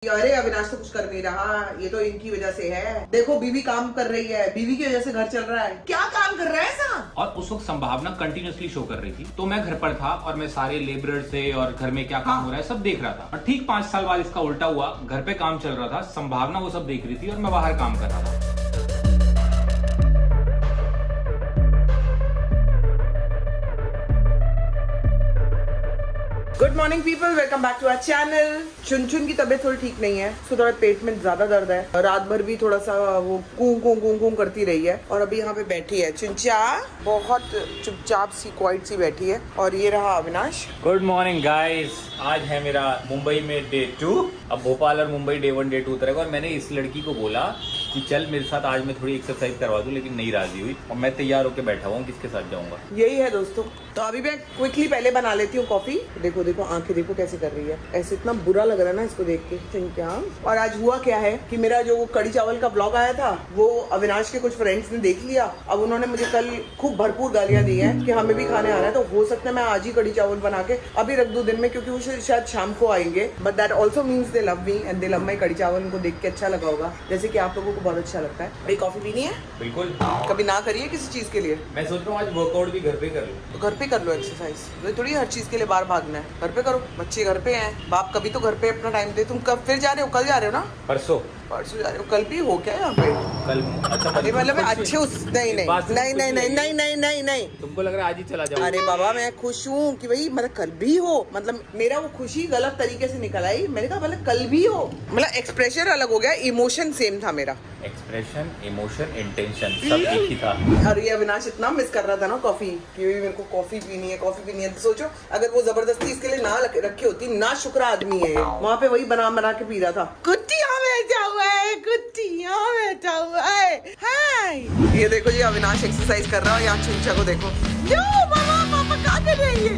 अरे अविनाश तो कुछ कर नहीं रहा, ये तो इनकी वजह से है। देखो बीवी काम कर रही है, बीवी की वजह से घर चल रहा है। क्या काम कर रहा है ऐसा? और उस वक्त संभावना कंटिन्यूअसली शो कर रही थी, तो मैं घर पर था और मैं सारे लेबरर से और घर में क्या काम हो रहा है सब देख रहा था। और ठीक 5 साल बाद इसका उल्टा हुआ, घर पे काम चल रहा था, संभावना वो सब देख रही थी और मैं बाहर काम कर रहा था। Good morning people, welcome back to our channel. चुन की तबीयत थोड़ी ठीक नहीं है, उसको थोड़ा पेट में ज्यादा दर्द है। रात भर भी थोड़ा सा वो कूं करती रही है और अभी यहाँ पे बैठी है। चुनचा बहुत चुपचाप सी क्वाइट सी बैठी है। और ये रहा अविनाश। गुड मॉर्निंग गाइस, आज है मेरा मुंबई में डे 2। अब भोपाल और मुंबई डे 1 डे 2 उतरेगा। और मैंने इस लड़की को बोला कि चल मेरे साथ आज मैं थोड़ी एक्सरसाइज करवा दूं, लेकिन नहीं राजी हुई और मैं तैयार होकर बैठा हुआ हूँ, किसके साथ जाऊंगा। यही है दोस्तों। तो अभी मैं क्विकली पहले बना लेती हूँ कॉफी। देखो देखो आंखें देखो कैसे कर रही है, ऐसे इतना बुरा लग रहा है ना इसको देख के। क्या और आज हुआ क्या है कि मेरा जो कड़ी चावल का ब्लॉग आया था वो अविनाश के कुछ फ्रेंड्स ने देख लिया। अब उन्होंने मुझे कल खूब भरपूर गालियां दी हैं कि हमें भी खाने आना है। तो हो सकता है मैं आज ही कड़ी चावल बना के अभी रख दूं दिन में, क्योंकि वो शायद शाम को आएंगे। But that also means they love me and they love my कड़ी चावल। उनको देख के अच्छा लगा होगा, जैसे कि आप लोगों को बहुत अच्छा लगता है। भाई कॉफी पीनी है? बिल्कुल। कभी ना करिए किसी चीज के लिए। मैं सोच रहा हूँ आज वर्कआउट भी घर पे कर लूँ। तो घर पे कर लो एक्सरसाइज, तो थोड़ी हर चीज के लिए बाहर भागना है। घर पे करो, बच्चे घर पे हैं, बाप कभी तो घर पे अपना टाइम दे। तुम कब फिर जा रहे हो? कल जा रहे हो ना? परसों जा रहे हो? कल भी हो क्या यहाँ पे? कल अच्छा मतलब अच्छे उस नहीं नहीं नहीं नहीं नहीं नहीं नहीं नहीं नहीं। तुमको लग रहा है आज ही चला जाओ? अरे बाबा मैं खुश हूँ कि भाई मतलब कल भी हो। मतलब मेरा वो खुशी गलत तरीके से निकल आई। मैंने कहा मतलब कल भी हो, मतलब एक्सप्रेशन अलग हो गया, इमोशन सेम था मेरा। एक्सप्रेशन, इमोशन, इंटेंशन सब एक ही था। और ये अविनाश इतना मिस कर रहा था ना कॉफी, कि मेरे को कॉफी पीनी है, कॉफी पीनी है। सोचो अगर वो जबरदस्ती इसके लिए ना रखी होती, ना शुक्र आदमी है वहाँ पे वही बना के पी रहा था। कुट्टियाँ बैठा हुआ है, कुट्टियाँ बैठा हुआ है। हाय ये देखो जी अविनाश एक्सरसाइज कर रहा है। यहाँ चुनचा को देखो। यो पापा क्या कर रही है?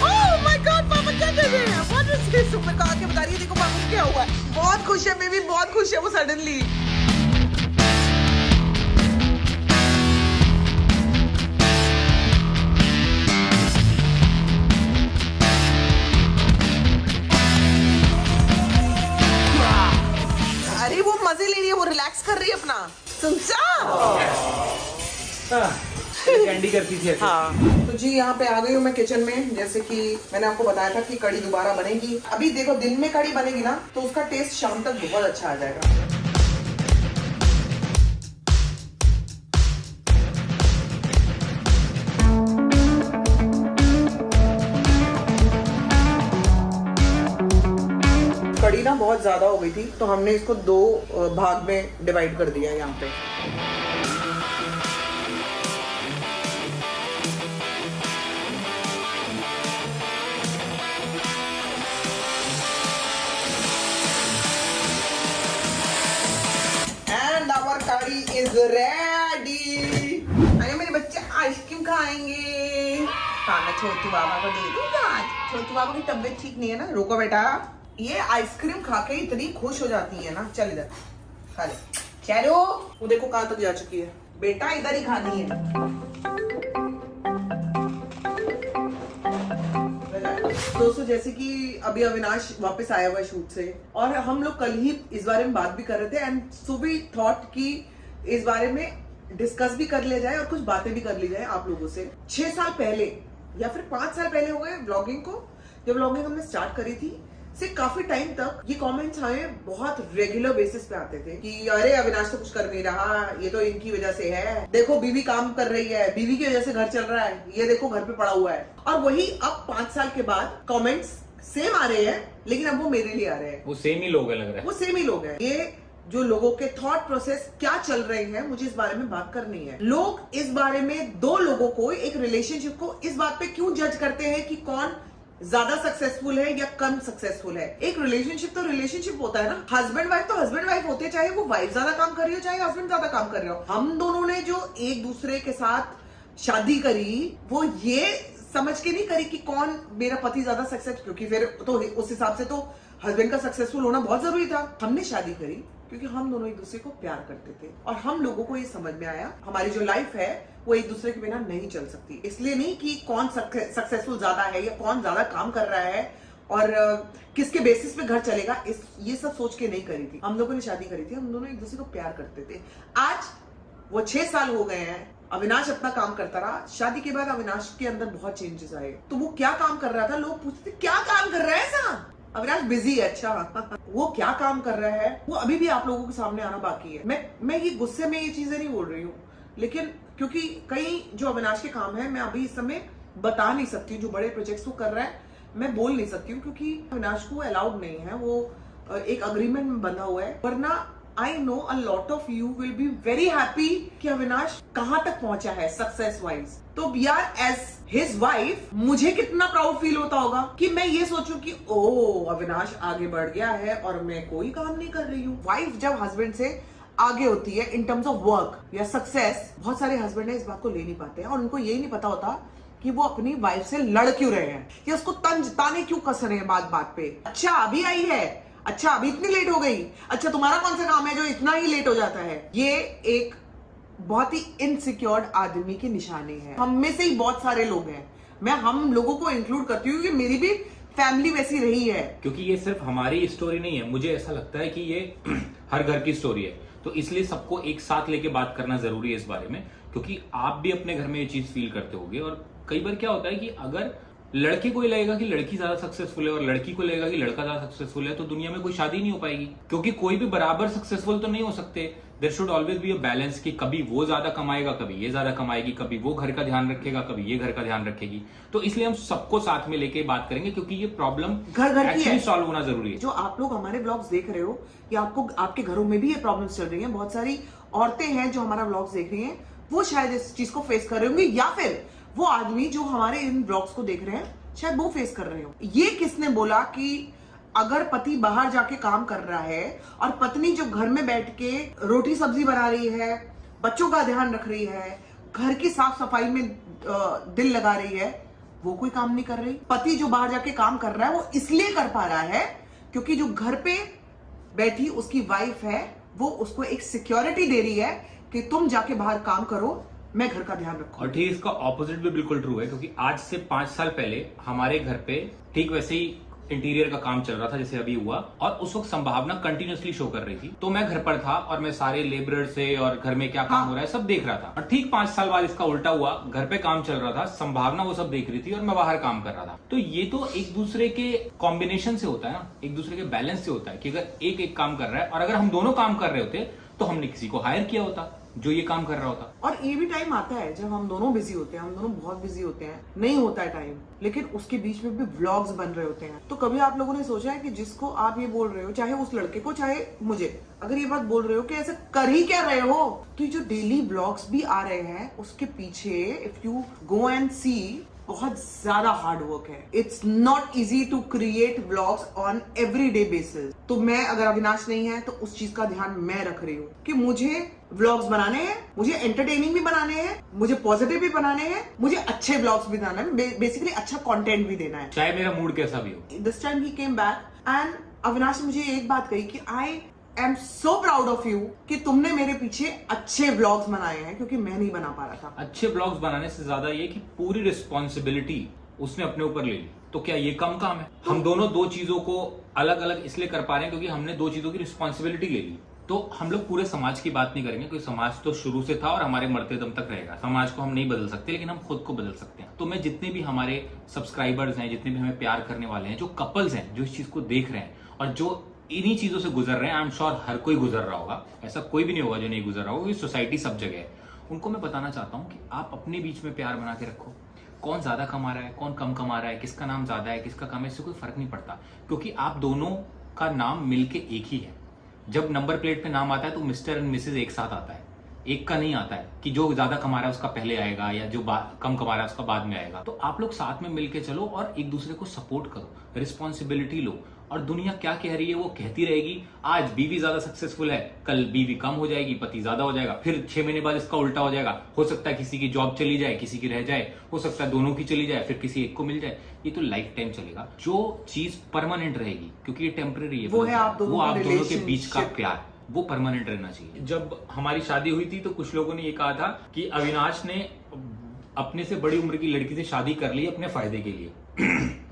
ओह माय गॉड पापा क्या कर रहे हैं? What is this? सुपर का आके बता रही है देखो पापा क्या हुआ है। बहुत खुश है, मैं भी बहुत खुश है वो सडनली। अरे वो मजे ले रही है, वो रिलैक्स कर रही है अपना। कैंडी करती थी ऐसे। हाँ तो जी यहाँ पे आ गई हूँ मैं किचन में। जैसे कि मैंने आपको बताया था कि कड़ी दोबारा बनेगी। अभी देखो दिन में कड़ी बनेगी ना तो उसका टेस्ट शाम तक बहुत अच्छा आ जाएगा। कड़ी ना बहुत ज्यादा हो गई थी तो हमने इसको 2 भाग में डिवाइड कर दिया है यहाँ पे। एंड आवर कड़ी इज रेडी। अरे मेरे बच्चे आइसक्रीम खाएंगे। खाना छोटू बाबा को दे दूंगा आज। छोटू बाबा की तबीयत ठीक नहीं है ना। रुको बेटा, ये आइसक्रीम खा के इतनी खुश हो जाती है ना। चल इधर खा ले। चलो वो देखो कहाँ तक जा चुकी है। बेटा इधर ही खानी है। दोस्तों जैसे कि अभी अविनाश वापस आया हुआ है शूट से और हम लोग कल ही इस बारे में बात भी कर रहे थे। एंड सो वी थॉट कि इस बारे में डिस्कस भी कर लिया जाए और कुछ बातें भी कर ली जाए आप लोगों से। 6 साल पहले या फिर 5 साल पहले हो गए व्लॉगिंग को, जब व्लॉगिंग हमने स्टार्ट करी थी से काफी टाइम तक ये कमेंट्स हमें बहुत रेगुलर बेसिस पे आते थे कि अरे अविनाश तो कुछ कर नहीं रहा, ये तो इनकी वजह से है। देखो बीवी काम कर रही है, बीवी की वजह से घर चल रहा है, ये देखो घर पे पड़ा हुआ है। और वही अब 5 साल के बाद कमेंट्स सेम आ रहे हैं, लेकिन अब वो मेरे लिए आ रहे हैं। वो सेम ही लोग है लग रहा है। वो सेम ही लोग हैं। ये जो लोगों के थॉट प्रोसेस क्या चल रहे हैं, मुझे इस बारे में बात करनी है। लोग इस बारे में 2 लोगों को, एक रिलेशनशिप को इस बात पे क्यों जज करते हैं कि कौन ज्यादा सक्सेसफुल है या कम सक्सेसफुल है। एक रिलेशनशिप तो रिलेशनशिप होता है ना। हस्बैंड वाइफ तो हस्बैंड वाइफ होते हैं, चाहे वो वाइफ ज्यादा काम कर रही हो चाहे हस्बैंड ज्यादा काम कर रहे हो। हम दोनों ने जो एक दूसरे के साथ शादी करी वो ये समझ के नहीं करी कि कौन मेरा पति ज्यादा सक्सेस, क्योंकि फिर तो उस हिसाब से तो हस्बैंड का सक्सेसफुल होना बहुत जरूरी था। हमने शादी करी क्योंकि हम दोनों एक दूसरे को प्यार करते थे और हम लोगों को ये समझ में आया हमारी जो लाइफ है वो एक दूसरे के बिना नहीं चल सकती। इसलिए नहीं कि कौन सक्सेसफुल ज्यादा है या कौन ज्यादा काम कर रहा है, और किसके बेसिस पे घर चलेगा, ये सब सोच के नहीं करी थी। हम लोगों ने शादी करी थी, हम दोनों एक दूसरे को प्यार करते थे। आज वो 6 साल हो गए हैं, अविनाश अपना काम करता रहा। शादी के बाद अविनाश के अंदर बहुत चेंजेस आए। तो वो क्या काम कर रहा था, लोग पूछते थे क्या काम कर रहा है ऐसा, अविनाश बिजी है। अच्छा वो क्या काम कर रहा है वो अभी भी आप लोगों के सामने आना बाकी है। मैं ये गुस्से में ये चीजें नहीं बोल रही हूँ, लेकिन क्योंकि कई जो अविनाश के काम है मैं अभी इस समय बता नहीं सकती हूँ। जो बड़े प्रोजेक्ट्स वो कर रहा है मैं बोल नहीं सकती हूँ, क्योंकि अविनाश को अलाउड नहीं है, वो एक अग्रीमेंट में बंधा हुआ है। वरना I know a lot of you will be very happy कि अविनाश कहां तक पहुंचा है सक्सेस वाइज। तो यार एज हिज वाइफ मुझे कितना प्राउड फील होता होगा कि मैं ये सोचूं कि ओ अविनाश आगे बढ़ गया है और मैं कोई काम नहीं कर रही हूँ। वाइफ जब हस्बैंड से आगे होती है इन टर्म्स ऑफ वर्क या सक्सेस, बहुत सारे हस्बैंड है इस बात को ले नहीं पाते हैं और उनको यही नहीं पता होता कि वो अपनी वाइफ से लड़ क्यों रहे हैं या उसको ताने क्यों कस रहे हैं बात बात पे। अच्छा अभी आई है, अच्छा अभी इतनी लेट हो गई, अच्छा तुम्हारा कौन सा काम है जो इतना ही लेट हो जाता है। ये एक बहुत ही इनसिक्योर्ड आदमी के निशाने हैं। हम में से ही बहुत सारे लोग हैं, मैं हम लोगों को इंक्लूड करती हूँ कि मेरी भी फैमिली वैसी रही है। क्योंकि ये सिर्फ हमारी स्टोरी नहीं है, मुझे ऐसा लगता है कि ये हर घर की स्टोरी है। तो इसलिए सबको एक साथ लेके बात करना जरूरी है इस बारे में, क्योंकि आप भी अपने घर में ये चीज फील करते होगे। और कई बार क्या होता है कि अगर लड़के को लगेगा कि लड़की ज्यादा सक्सेसफुल है और लड़की को लगेगा कि लड़का ज्यादा सक्सेसफुल है, तो दुनिया में कोई शादी नहीं हो पाएगी, क्योंकि कोई भी बराबर सक्सेसफुल तो नहीं हो सकते। There should always be a balance कि कभी वो ज्यादा कमाएगा, कभी ये ज्यादा कमाएगी, कभी वो घर का ध्यान रखेगा, कभी ये घर का ध्यान रखेगी। तो इसलिए हम सबको साथ में लेके बात करेंगे, क्योंकि ये प्रॉब्लम घर की है, सॉल्व होना जरूरी है। जो आप लोग हमारे व्लॉग्स देख रहे हो या आपको आपके घरों में भी ये प्रॉब्लम्स चल रही हैं, बहुत सारी औरतें हैं जो हमारा व्लॉग्स देख रही हैं, वो शायद इस चीज को फेस कर रहे होंगे, या फिर वो आदमी जो हमारे इन ब्लॉग्स को देख रहे हैं शायद वो फेस कर रहे हो। ये किसने बोला कि अगर पति बाहर जाके काम कर रहा है और पत्नी जो घर में बैठ के रोटी सब्जी बना रही है, बच्चों का ध्यान रख रही है, घर की साफ सफाई में दिल लगा रही है, वो कोई काम नहीं कर रही। पति जो बाहर जाके काम कर रहा है वो इसलिए कर पा रहा है क्योंकि जो घर पे बैठी उसकी वाइफ है वो उसको एक सिक्योरिटी दे रही है कि तुम जाके बाहर काम करो, मैं घर का ध्यान रखूं। और ठीक इसका ऑपोजिट भी बिल्कुल ट्रू है, क्योंकि आज से 5 साल पहले हमारे घर पे ठीक वैसे ही इंटीरियर का काम चल रहा था जैसे अभी हुआ, और उस वक्त संभावना कंटिन्यूअसली शो कर रही थी। तो मैं घर पर था और मैं सारे लेबरर से और घर में क्या काम हो रहा है सब देख रहा था। और ठीक 5 साल बाद इसका उल्टा हुआ, घर पे काम चल रहा था, संभावना वो सब देख रही थी और मैं बाहर काम कर रहा था। तो ये तो एक दूसरे के कॉम्बिनेशन से होता है ना, एक दूसरे के बैलेंस से होता है कि अगर एक एक काम कर रहा है और अगर हम दोनों काम कर रहे होते तो हमने किसी को हायर किया होता जो ये काम कर रहा होता। और ये भी टाइम आता है जब हम दोनों बिजी होते हैं, हम दोनों बहुत बिजी होते हैं, नहीं होता है टाइम, लेकिन उसके बीच में भी व्लॉग्स बन रहे होते हैं। तो कभी आप लोगों ने सोचा है कि जिसको आप ये बोल रहे हो, चाहे उस लड़के को चाहे मुझे, अगर ये बात बोल रहे हो कि ऐसे कर ही क्या रहे हो, तो ये जो डेली व्लॉग्स भी आ रहे हैं उसके पीछे if you go and see बहुत ज्यादा हार्ड वर्क है। It's not easy to create vlogs on everyday basis. तो मैं अगर अविनाश नहीं है तो उस चीज का ध्यान मैं रख रही हूँ कि मुझे व्लॉग्स बनाने हैं, मुझे एंटरटेनिंग भी बनाने हैं, मुझे पॉजिटिव भी बनाने हैं, मुझे अच्छे व्लॉग्स भी बनाना है, बेसिकली अच्छा कंटेंट भी देना है, चाहे मेरा मूड कैसा भी हो। This time he came back and Avinash ने मुझे एक बात कही कि I am so proud of you कि तुमने मेरे पीछे अच्छे व्लॉग्स बनाए हैं, क्योंकि मैं नहीं बना पा रहा था। अच्छे व्लॉग्स बनाने से ज्यादा ये कि पूरी रिस्पॉन्सिबिलिटी उसने अपने ऊपर ले ली। तो क्या ये कम काम है? हम दोनों दो चीजों को अलग अलग इसलिए कर पा रहे हैं क्योंकि हमने दो चीजों की रिस्पॉन्सिबिलिटी ले ली। तो हम लोग पूरे समाज की बात नहीं करेंगे, क्योंकि समाज तो शुरू से था और हमारे मरते दम तक रहेगा। समाज को हम नहीं बदल सकते, लेकिन हम खुद को बदल सकते हैं। तो मैं जितने भी हमारे सब्सक्राइबर्स हैं, जितने भी हमें प्यार करने वाले हैं, जो कपल्स हैं जो इस चीज को देख रहे हैं और जो इन्हीं चीजों से गुजर रहे हैं, आई एम श्योर हर कोई गुजर रहा होगा, ऐसा कोई भी नहीं होगा जो नहीं गुजर रहा होगा, क्योंकि सोसाइटी सब जगह है। उनको मैं बताना चाहता हूँ कि आप अपने बीच में प्यार बना के रखो। कौन ज्यादा कमा रहा है, कौन कम कमा रहा है, किसका नाम ज्यादा है, किसका कम है, इससे कोई फर्क नहीं पड़ता, क्योंकि आप दोनों का नाम मिलके एक ही है। जब नंबर प्लेट पे नाम आता है तो मिस्टर एंड मिसेज एक साथ आता है, एक का नहीं आता है कि जो ज्यादा कमा रहा है उसका पहले आएगा या जो कम कमा रहा है उसका बाद में आएगा। तो आप लोग साथ में मिलके चलो और एक दूसरे को सपोर्ट करो, रिस्पॉन्सिबिलिटी लो। और दुनिया क्या कह रही है वो कहती रहेगी। आज बीवी ज्यादा सक्सेसफुल है, कल बीवी कम हो जाएगी, पति ज्यादा हो जाएगा, फिर 6 महीने बाद इसका उल्टा हो जाएगा। हो सकता है किसी की जॉब चली जाए, किसी की रह जाए, हो सकता है दोनों की चली जाए, फिर किसी एक को मिल जाए। ये तो लाइफ टाइम चलेगा। जो चीज परमानेंट रहेगी, क्योंकि ये टेम्पररी है, वो है आप दोनों के बीच का प्यार, वो परमानेंट रहना चाहिए। जब हमारी शादी हुई थी तो कुछ लोगों ने ये कहा था कि अविनाश ने अपने से बड़ी उम्र की लड़की से शादी कर ली अपने फायदे के लिए।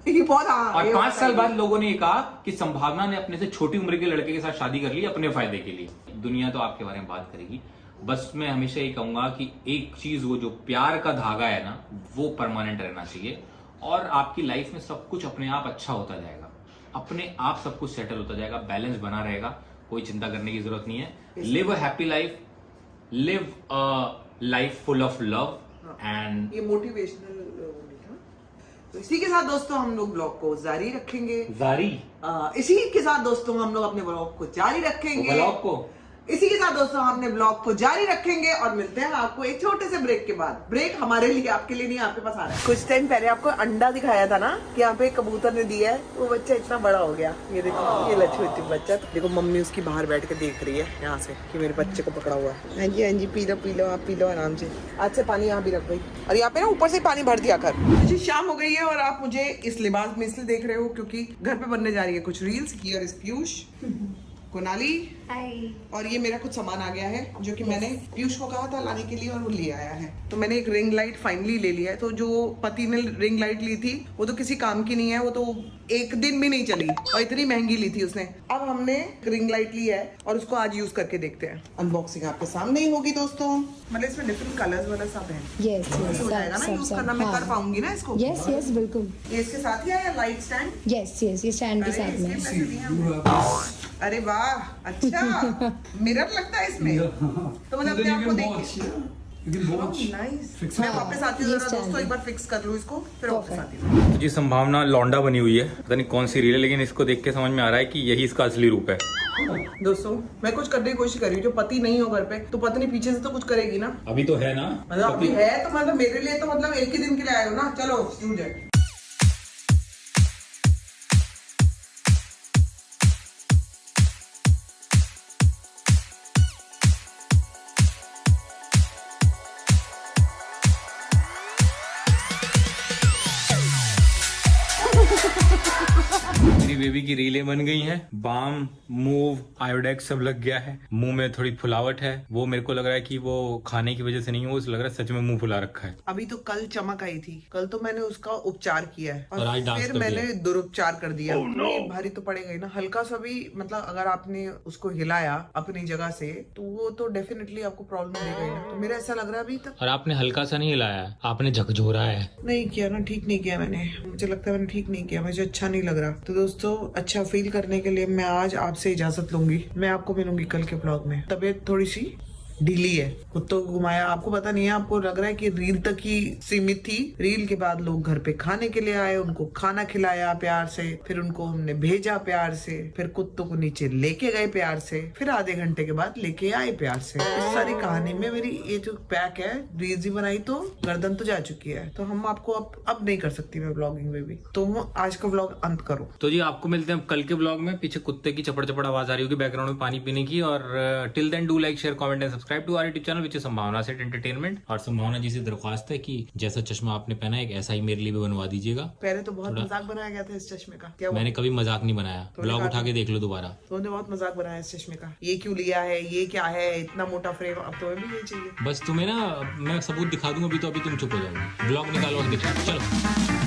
ये बहुत हाँ, और ये 5 बात साल सही बाद लोगों ने ये कहा कि संभावना ने अपने से छोटी उम्र के लड़के के साथ शादी कर ली अपने फायदे के लिए। दुनिया तो आपके बारे में बात करेगी, बस मैं हमेशा ये कहूंगा कि एक चीज, वो जो प्यार का धागा है ना, वो परमानेंट रहना चाहिए और आपकी लाइफ में सब कुछ अपने आप अच्छा होता जाएगा, अपने आप सब कुछ सेटल होता जाएगा, बैलेंस बना रहेगा, कोई चिंता करने की जरूरत नहीं है। Live a happy life, live a life full of love and ये मोटिवेशनल। तो इसी के साथ दोस्तों हम लोग ब्लॉग को जारी रखेंगे। इसी के साथ दोस्तों हम लोग अपने ब्लॉग को जारी रखेंगे। ब्लॉग को इसी के साथ दोस्तों हम अपने ब्लॉग को जारी रखेंगे और मिलते हैं आपको एक छोटे से ब्रेक के बाद। ब्रेक हमारे लिए, आपके लिए नहीं, आपके पास आ रहा है। कुछ टाइम पहले आपको अंडा दिखाया था ना कि यहाँ पे कबूतर ने दिया है, वो बच्चा इतना बड़ा हो गया। ये देखो, ये लच्छू बच्चा, देखो मम्मी उसकी बाहर बैठ के देख रही है यहाँ से कि मेरे बच्चे को पकड़ा हुआ है। हाँ जी पी लो आप पी लो आराम से। आज से पानी यहाँ भी रख गई और यहाँ पे ना ऊपर से पानी भर दिया कर। मुझे शाम हो गई है और आप मुझे इस लिबास में इसलिए देख रहे हो क्योंकि घर पे बनने जा रही है कुछ रील्स। हियर इज पीयूष, कोनाली, और ये मेरा कुछ सामान आ गया है जो कि मैंने पीयूष को कहा था लाने के लिए और वो ले आया है। तो मैंने एक रिंग लाइट फाइनली ले लिया है। तो जो पति ने रिंग लाइट ली थी वो तो किसी काम की नहीं है, वो तो एक दिन भी नहीं चली और इतनी महंगी ली थी उसने। अब हमने रिंग लाइट ली है और उसको आज यूज करके देखते हैं। अनबॉक्सिंग आपके सामने ही होगी दोस्तों। मतलब इसमें डिफरेंट कलर्स वाला सब है। यस यस हो जाएगा ना यूज करना, मैं कर पाऊंगी ना इसको। यस यस बिल्कुल। ये इसके साथ ही आया लाइट स्टैंड। यस यस ये स्टैंड के साथ में। अरे वाह, अच्छा मिरर लगता है इसमें, तो मतलब अपने आप को देखिए। नाइस। मैं वापस आती हूँ जरा दोस्तों, एक बार फिक्स कर लूँ इसको, फिर वापस आती हूँ। तो जी संभावना लौंडा बनी हुई है, पता नहीं कौन सी रील है, लेकिन इसको देख के समझ में आ रहा है कि यही इसका असली रूप है। दोस्तों मैं कुछ करने की कोशिश कर रही हूँ। जो पति नहीं हो घर पे तो पत्नी पीछे से तो कुछ करेगी ना। अभी तो है ना, मतलब अभी है तो मतलब मेरे लिए तो मतलब एक ही दिन के लिए आए हो ना। चलो स्टूडेंट। मेरी बेबी की रीलें बन गई हैं। बाम, मूव, आयोडेक्स सब लग गया है। मुंह में थोड़ी फुलावट है, वो मेरे को लग रहा है कि वो खाने की वजह से नहीं, वो लग रहा है सच में मुंह फुला रखा है। अभी तो कल चमक आई थी, कल तो मैंने उसका उपचार किया है और आज डांस फिर कर मैंने दिया। दुरुपचार कर दिया। ये भारी तो पड़ेगा ही ना, हल्का सा भी मतलब अगर आपने उसको हिलाया अपनी जगह से तो वो तो डेफिनेटली आपको प्रॉब्लम देगा ही ना। तो मेरा ऐसा लग रहा है अभी तक। और आपने हल्का सा नहीं हिलाया, आपने झकझोरा है। नहीं किया ना, ठीक नहीं किया मैंने। मुझे लगता है मैंने ठीक नहीं किया, मुझे अच्छा नहीं लग रहा। तो दोस्तों अच्छा फील करने के लिए मैं आज आपसे इजाजत लूंगी। मैं आपको मिलूंगी कल के ब्लॉग में। तबीयत थोड़ी सी ढीली है, कुत्तों को घुमाया। आपको पता नहीं है, आपको लग रहा है कि रील तक ही सीमित थी। रील के बाद लोग घर पे खाने के लिए आए, उनको खाना खिलाया प्यार से, फिर उनको हमने भेजा प्यार से, फिर कुत्तों को नीचे लेके गए प्यार से, फिर आधे घंटे के बाद लेके आए प्यार से। इस सारी कहानी में मेरी ये जो पैक है, रील्स ही बनाई तो गर्दन तो जा चुकी है। तो हम आपको अब नहीं कर सकती मैं ब्लॉगिंग में भी। तो आज का ब्लॉग अंत करो। तो जी आपको मिलते हैं कल के ब्लॉग में। पीछे कुत्ते की चपड़ चपड़ आवाज आ रही होगी बैकग्राउंड में पानी पीने की। और till then do like share comment and subscribe to our YouTube channel which is Sambhavna set entertainment. और संभावना जी से दरख्वास्त है कि जैसा चश्मा आपने पहना है एक ऐसा ही मेरे लिए भी बनवा दीजिएगा। पहले तो बहुत मजाक बनाया गया था इस चश्मे का। क्या मैंने कभी मजाक नहीं बनाया, ब्लॉग उठा के देख लो दोबारा। तो बहुत मजाक बनाया इस चश्मे का। ये क्यों लिया है, ये क्या है, इतना मोटा फ्रेम। अब तो भी यही चाहिए। बस तुम्हें ना मैं सबूत दिखा दूंगा, अभी तो अभी तुम चुप हो जाओगे। ब्लॉग निकालो और दिखाओ, चलो।